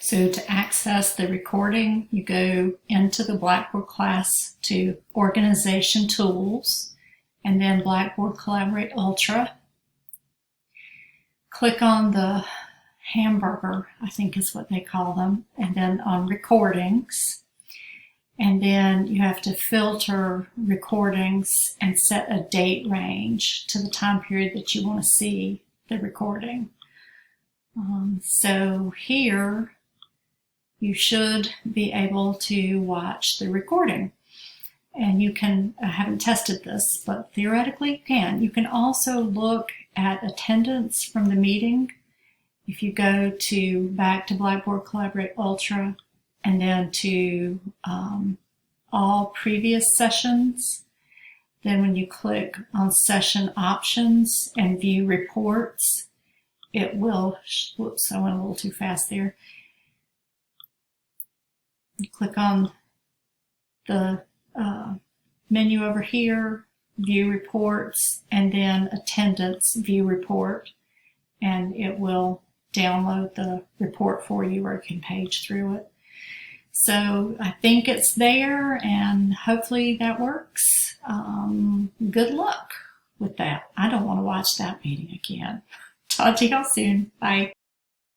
So to access the recording, you go into the Blackboard class to Organization Tools, and then Blackboard Collaborate Ultra. Click on the hamburger, I think is what they call them, and then on Recordings. And then you have to filter recordings and set a date range to the time period that you want to see the recording. So here you should be able to watch the recording. And you can, I haven't tested this, but theoretically you can. You can also look at attendance from the meeting. If you go back to Blackboard Collaborate Ultra and then to all previous sessions, then when you click on session options and view reports, it will, whoops, I went a little too fast there. You click on the menu over here, view reports, and then attendance view report, and it will download the report for you, or you can page through it. So I think it's there, and hopefully that works. Good luck with that. I don't want to watch that meeting again. Talk to y'all soon. Bye.